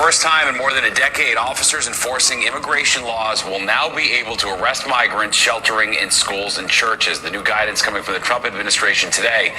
first time in more than a decade, officers enforcing immigration laws will now be able to arrest migrants sheltering in schools and churches. The new guidance coming from the Trump administration today.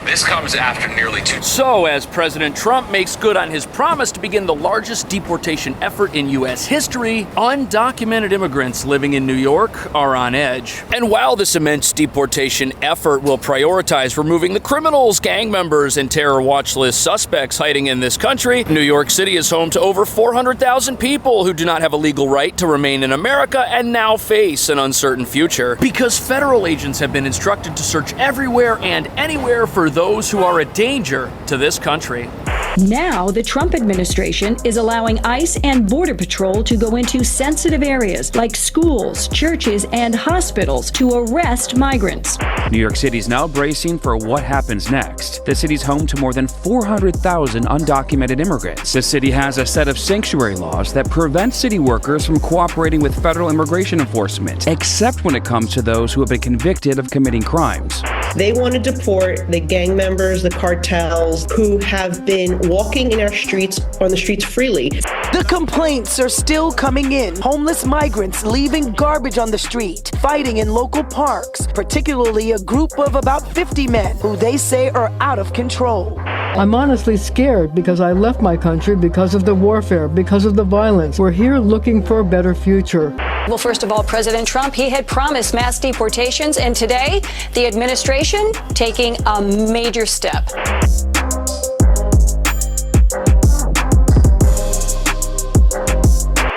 This comes after nearly two. So, as President Trump makes good on his promise to begin the largest deportation effort in U.S. history, undocumented immigrants living in New York are on edge. And while this immense deportation effort will prioritize removing the criminals, gang members, and terror watch list suspects hiding in this country, New York City is home to over 400,000 people who do not have a legal right to remain in America and now face an uncertain future. Because federal agents have been instructed to search everywhere and anywhere for those who are a danger to this country. Now, the Trump administration is allowing ICE and Border Patrol to go into sensitive areas like schools, churches, and hospitals to arrest migrants. New York City is now bracing for what happens next. The city's home to more than 400,000 undocumented immigrants. The city has a set of sanctuary laws that prevent city workers from cooperating with federal immigration enforcement, except when it comes to those who have been convicted of committing crimes. They want to deport the gang members, the cartels, who have been walking in our streets, on the streets freely. The complaints are still coming in. Homeless migrants leaving garbage on the street, fighting in local parks, particularly a group of about 50 men who they say are out of control. I'm honestly scared because I left my country because of the warfare, because of the violence. We're here looking for a better future. Well, first of all, President Trump, he had promised mass deportations, and today the administration taking a major step.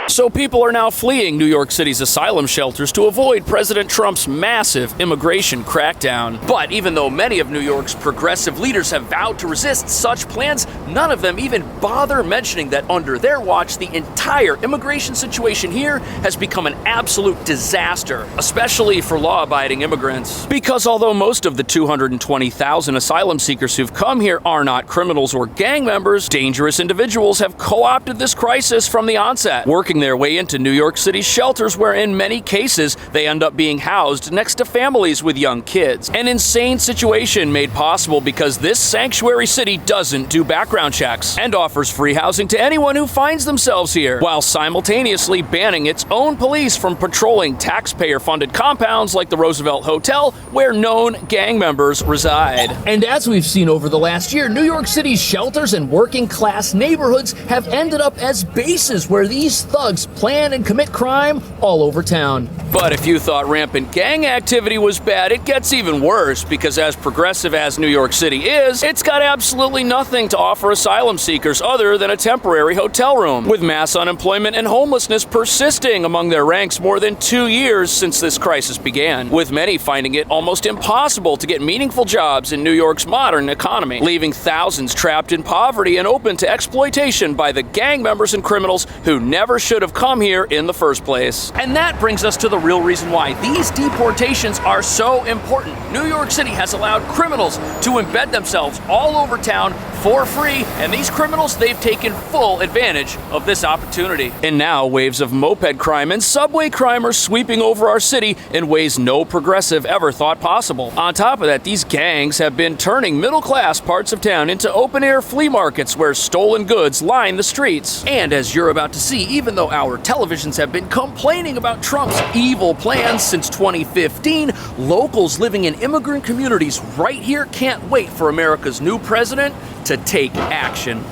So people are now fleeing New York City's asylum shelters to avoid President Trump's massive immigration crackdown. But even though many of New York's progressive leaders have vowed to resist such plans, none of them even bother mentioning that under their watch, the entire immigration situation here has become an absolute disaster, especially for law-abiding immigrants. Because although most of the 220,000 asylum seekers who've come here are not criminals or gang members, dangerous individuals have co-opted this crisis from the onset, working their way into New York City's shelters, where in many cases they end up being housed next to families with young kids. An insane situation made possible because this sanctuary city doesn't do background checks and offers free housing to anyone who finds themselves here, while simultaneously banning its own police from patrolling taxpayer-funded compounds like the Roosevelt Hotel, where known gang members reside. And as we've seen over the last year, New York City's shelters and working-class neighborhoods have ended up as bases where these thugs plan and commit crime all over town. But if you thought rampant gang activity was bad, it gets even worse, because as progressive as New York City is, it's got absolutely nothing to offer asylum seekers other than a temporary hotel room, with mass unemployment and homelessness persisting among their ranks more than 2 years since this crisis began, with many finding it almost impossible to get meaningful jobs in New York's modern economy, leaving thousands trapped in poverty and open to exploitation by the gang members and criminals who never should have come here in the first place. And that brings us to the real reason why these deportations are so important. New York City has allowed criminals to embed themselves all over town for free, and these criminals, they've taken full advantage of this opportunity. And now waves of moped crime and subway crime are sweeping over our city in ways no progressive ever thought possible. On top of that, these gangs have been turning middle-class parts of town into open-air flea markets where stolen goods line the streets. And as you're about to see, even though our televisions have been complaining about Trump's evil plans since 2015, locals living in immigrant communities right here can't wait for America's new president to take action.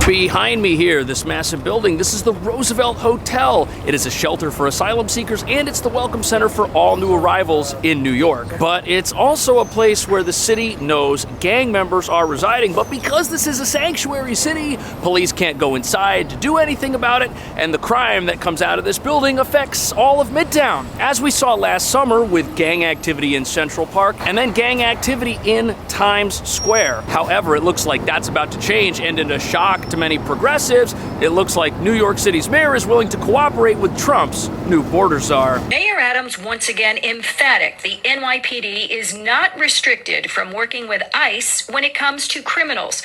Behind me here, this massive building, this is the Roosevelt Hotel. It is a shelter for asylum seekers, and it's the welcome center for all new arrivals in New York. But it's also a place where the city knows gang members are residing, but because this is a sanctuary city, police can't go inside to do anything about it, and the crime that comes out of this building affects all of Midtown, as we saw last summer with gang activity in Central Park and then gang activity in Times Square. However, it looks like that's about to change, and in a shock to many many progressives, it looks like New York City's mayor is willing to cooperate with Trump's new border czar. Mayor Adams once again emphatic the NYPD is not restricted from working with ICE when it comes to criminals.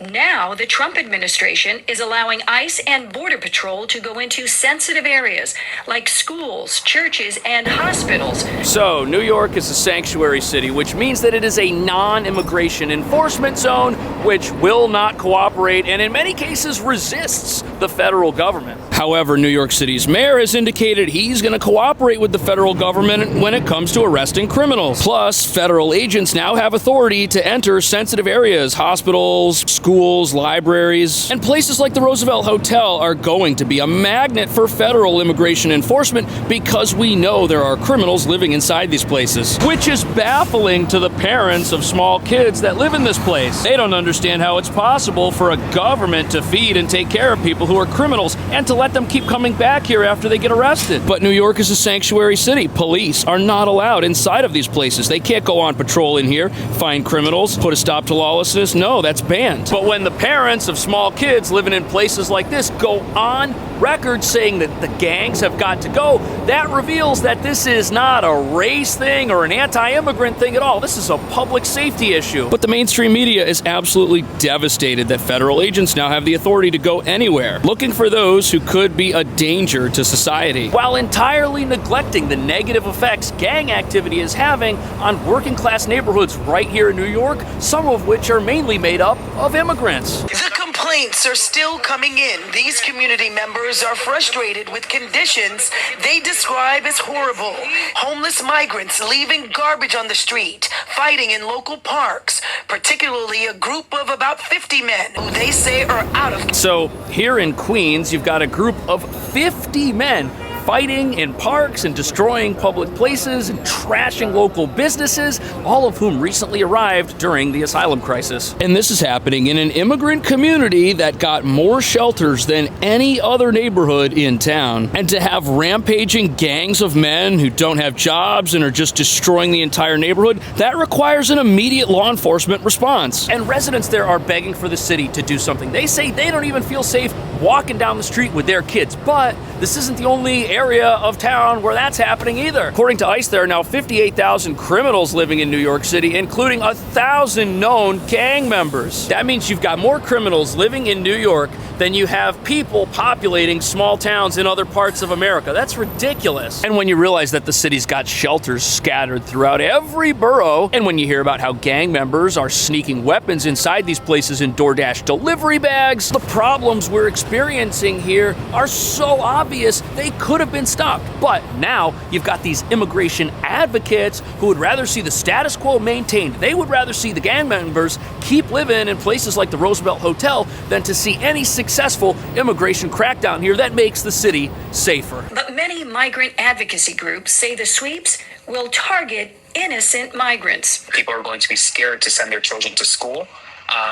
Now, the Trump administration is allowing ICE and Border Patrol to go into sensitive areas like schools, churches, and hospitals. So, New York is a sanctuary city, which means that it is a non-immigration enforcement zone, which will not cooperate and in many cases resists the federal government. However, New York City's mayor has indicated he's going to cooperate with the federal government when it comes to arresting criminals. Plus, federal agents now have authority to enter sensitive areas, hospitals, schools, libraries, and places like the Roosevelt Hotel are going to be a magnet for federal immigration enforcement because we know there are criminals living inside these places, which is baffling to the parents of small kids that live in this place. They don't understand how it's possible for a government to feed and take care of people who are criminals and to let them keep coming back here after they get arrested. But New York is a sanctuary city. Police are not allowed inside of these places. They can't go on patrol in here, find criminals, put a stop to lawlessness. No, that's banned. But when the parents of small kids living in places like this go on record saying that the gangs have got to go, that reveals that this is not a race thing or an anti-immigrant thing at all. This is a public safety issue. But the mainstream media is absolutely devastated that federal agents now have the authority to go anywhere, looking for those who could be a danger to society, while entirely neglecting the negative effects gang activity is having on working class neighborhoods right here in New York, some of which are mainly made up of immigrants. The complaints are still coming in. These community members are frustrated with conditions they describe as horrible. Homeless migrants leaving garbage on the street, fighting in local parks, particularly a group of about 50 men who they say are out of... So here in Queens, you've got a group of 50 men fighting in parks and destroying public places and trashing local businesses, all of whom recently arrived during the asylum crisis. And this is happening in an immigrant community that got more shelters than any other neighborhood in town. And to have rampaging gangs of men who don't have jobs and are just destroying the entire neighborhood, that requires an immediate law enforcement response. And residents there are begging for the city to do something. They say they don't even feel safe walking down the street with their kids, but this isn't the only area of town where that's happening either. According to ICE, there are now 58,000 criminals living in New York City, including 1,000 known gang members. That means you've got more criminals living in New York than you have people populating small towns in other parts of America. That's ridiculous. And when you realize that the city's got shelters scattered throughout every borough, and when you hear about how gang members are sneaking weapons inside these places in DoorDash delivery bags, the problems we're experiencing here are so obvious they could have been stopped. But now you've got these immigration advocates who would rather see the status quo maintained. They would rather see the gang members keep living in places like the Roosevelt Hotel than to see any successful immigration crackdown here that makes the city safer. But many migrant advocacy groups say the sweeps will target innocent migrants. People are going to be scared to send their children to school.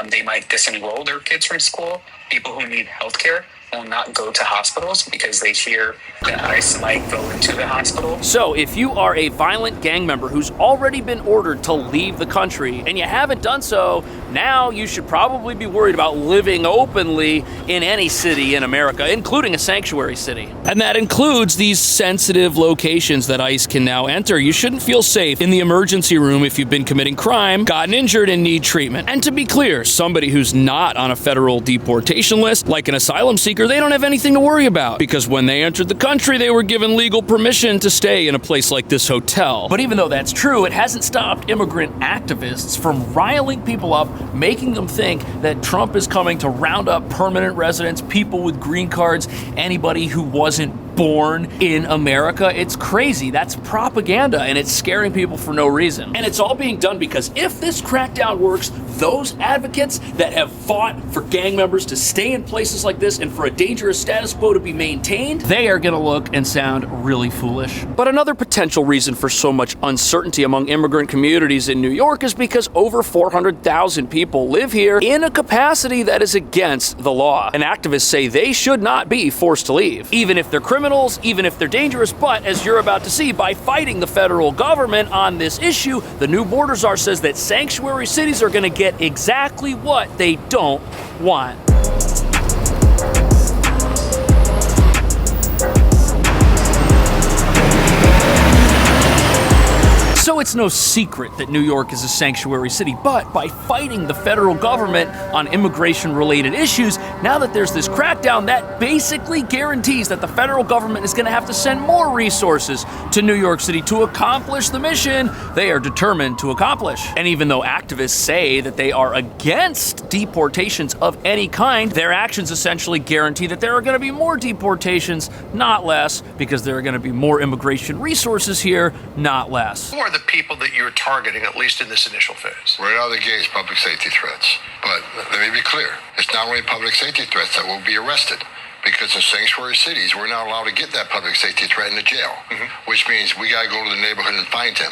They might disenroll their kids from school. People who need health care will not go to hospitals because they fear that ICE might go into the hospital. So if you are a violent gang member who's already been ordered to leave the country and you haven't done so, now you should probably be worried about living openly in any city in America, including a sanctuary city. And that includes these sensitive locations that ICE can now enter. You shouldn't feel safe in the emergency room if you've been committing crime, gotten injured, and need treatment. And to be clear, somebody who's not on a federal deportation list, like an asylum seeker, they don't have anything to worry about because when they entered the country, they were given legal permission to stay in a place like this hotel. But even though that's true, it hasn't stopped immigrant activists from riling people up, making them think that Trump is coming to round up permanent residents, people with green cards, anybody who wasn't born in America. It's crazy. That's propaganda, and it's scaring people for no reason. And it's all being done because if this crackdown works, those advocates that have fought for gang members to stay in places like this and for a dangerous status quo to be maintained, they are going to look and sound really foolish. But another potential reason for so much uncertainty among immigrant communities in New York is because over 400,000 people live here in a capacity that is against the law. And activists say they should not be forced to leave, even if they're criminals, even if they're dangerous. But as you're about to see, by fighting the federal government on this issue, the new border czar says that sanctuary cities are going to get exactly what they don't want. it's no secret that New York is a sanctuary city, but by fighting the federal government on immigration-related issues, now that there's this crackdown, that basically guarantees that the federal government is going to have to send more resources to New York City to accomplish the mission they are determined to accomplish. And even though activists say that they are against deportations of any kind, their actions essentially guarantee that there are going to be more deportations, not less, because there are going to be more immigration resources here, not less. Who are the people that you're targeting, at least in this initial phase? Right out of the gate, public safety threats. But let me be clear, it's not only public safety threats that will be arrested. Because in sanctuary cities, we're not allowed to get that public safety threat in the jail, which means we got to go to the neighborhood and find him.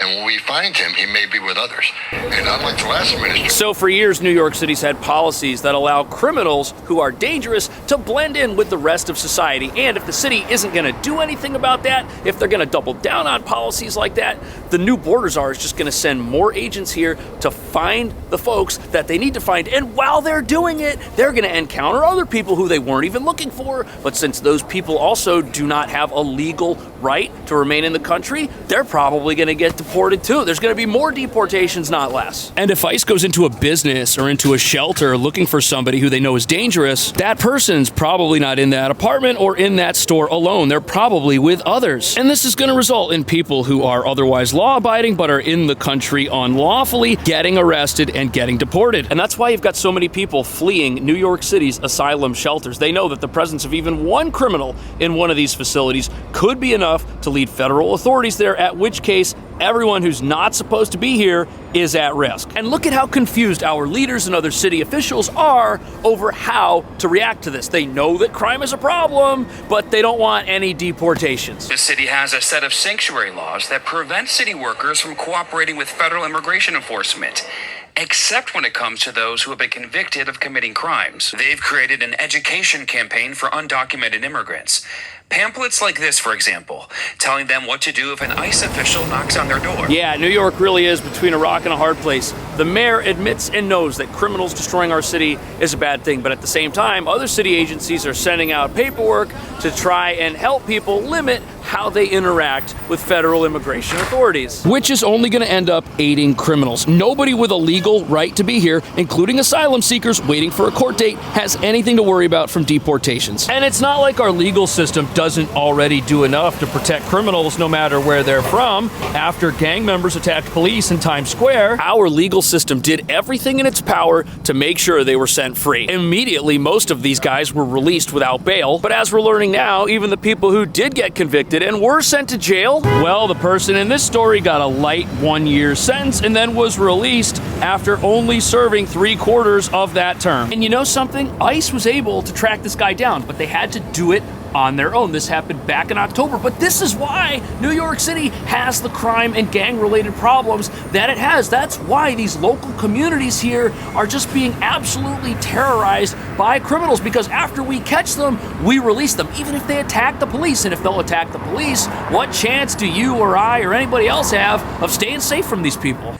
And when we find him, he may be with others. And unlike the last administration... So for years, New York City's had policies that allow criminals who are dangerous to blend in with the rest of society. And if the city isn't going to do anything about that, if they're going to double down on policies like that, the new borders are just going to send more agents here to find the folks that they need to find. And while they're doing it, they're going to encounter other people who they weren't even looking for. But since those people also do not have a legal right to remain in the country, they're probably going to get deported too. There's going to be more deportations, not less. And if ICE goes into a business or into a shelter looking for somebody who they know is dangerous, that person's probably not in that apartment or in that store alone. They're probably with others. And this is going to result in people who are otherwise law-abiding but are in the country unlawfully getting arrested and getting deported. And that's why you've got so many people fleeing New York City's asylum shelters. They know that the presence of even one criminal in one of these facilities could be enough to lead federal authorities there, at which case everyone who's not supposed to be here is at risk. And look at how confused our leaders and other city officials are over how to react to this. They know that crime is a problem, but they don't want any deportations. The city has a set of sanctuary laws that prevent city workers from cooperating with federal immigration enforcement, except when it comes to those who have been convicted of committing crimes. They've created an education campaign for undocumented immigrants. Pamphlets like this, for example, telling them what to do if an ICE official knocks on their door. Yeah, New York really is between a rock and a hard place. The mayor admits and knows that criminals destroying our city is a bad thing, but at the same time, other city agencies are sending out paperwork to try and help people limit how they interact with federal immigration authorities, which is only going to end up aiding criminals. Nobody with a legal right to be here, including asylum seekers waiting for a court date, has anything to worry about from deportations. And it's not like our legal system doesn't already do enough to protect criminals no matter where they're from. After gang members attacked police in Times Square, our legal system did everything in its power to make sure they were set free. Immediately, most of these guys were released without bail, but as we're learning now, even the people who did get convicted and were sent to jail, well, the person in this story got a light 1-year sentence and then was released after only serving 3/4 of that term. And you know something? ICE was able to track this guy down, but they had to do it on their own. This happened back in October, but this is why New York City has the crime and gang-related problems that it has. That's why these local communities here are just being absolutely terrorized by criminals, because after we catch them, we release them, even if they attack the police. And if they'll attack the police, what chance do you or I or anybody else have of staying safe from these people?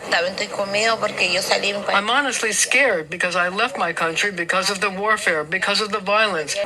I'm honestly scared because I left my country because of the warfare, because of the violence.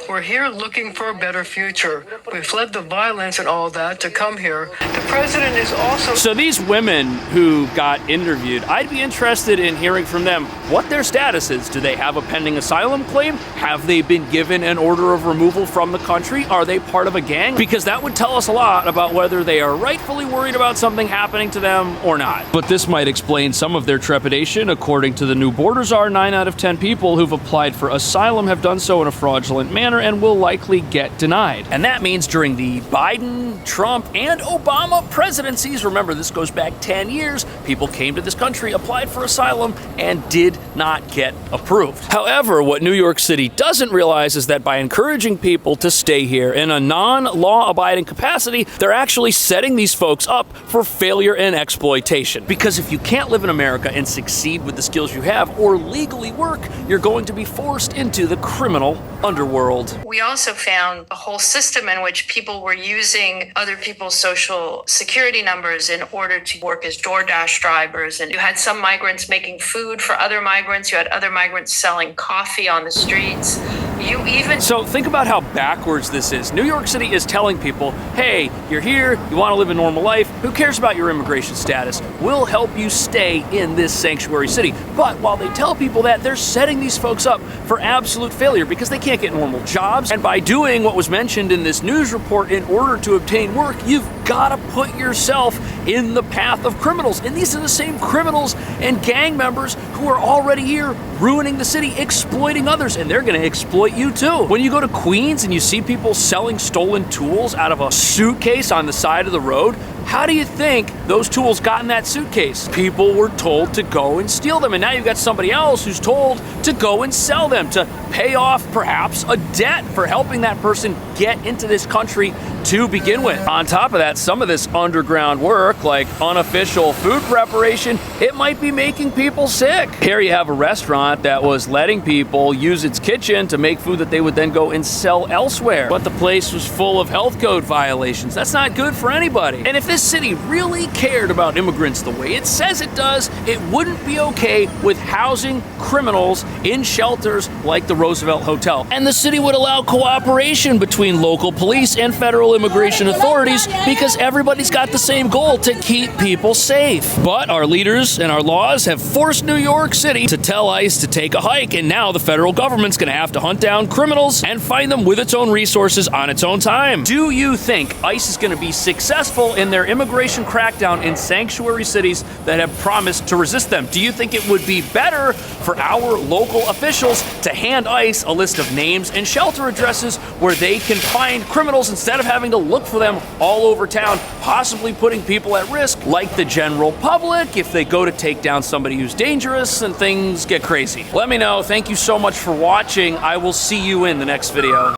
We're here looking for a better future. We fled the violence and all that to come here. The president is also... So these women who got interviewed, I'd be interested in hearing from them what their status is. Do they have a pending asylum claim? Have they been given an order of removal from the country? Are they part of a gang? Because that would tell us a lot about whether they are rightfully worried about something happening to them or not. But this might explain some of their trepidation. According to the new borders, 9 out of 10 people who've applied for asylum have done so in a fraudulent manner and will likely get denied. And that means during the Biden, Trump, and Obama presidencies, remember this goes back 10 years, people came to this country, applied for asylum, and did not get approved. However, what New York City doesn't realize is that by encouraging people to stay here in a non-law abiding capacity, they're actually setting these folks up for failure and exploitation. Because if you can't live in America and succeed with the skills you have or legally work, you're going to be forced into the criminal underworld. We also found a whole system in which people were using other people's social security numbers in order to work as DoorDash drivers. And you had some migrants making food for other migrants. You had other migrants selling coffee on the streets. You even... So think about how backwards this is. New York City is telling people, hey, you're here, you want to live a normal life, who cares about your immigration status? We'll help you stay in this sanctuary city. But while they tell people that, they're setting these folks up for absolute failure because they can't get normal jobs. And by doing what was mentioned in this news report, in order to obtain work, you've got to put yourself in the path of criminals. And these are the same criminals and gang members who are already here ruining the city, exploiting others, and they're going to exploit you too. When you go to Queens and you see people selling stolen tools out of a suitcase on the side of the road, how do you think those tools got in that suitcase? People were told to go and steal them, and now you've got somebody else who's told to go and sell them, to pay off perhaps a debt for helping that person get into this country to begin with. On top of that, some of this underground work, like unofficial food preparation, it might be making people sick. Here you have a restaurant that was letting people use its kitchen to make food that they would then go and sell elsewhere. But the place was full of health code violations. That's not good for anybody. And if this city really cared about immigrants the way it says it does, it wouldn't be okay with housing criminals in shelters like the Roosevelt Hotel. And the city would allow cooperation between local police and federal immigration authorities because everybody's got the same goal, to keep people safe. But our leaders and our laws have forced New York City to tell ICE to take a hike, and now the federal government's going to have to hunt down criminals and find them with its own resources on its own time. Do you think ICE is going to be successful in their immigration crackdown in sanctuary cities that have promised to resist them? Do you think it would be better for our local officials to hand ICE a list of names and shelter addresses where they can find criminals instead of having to look for them all over town, possibly putting people at risk, like the general public, if they go to take down somebody who's dangerous and things get crazy? Let me know. Thank you so much for watching. I will see you in the next video.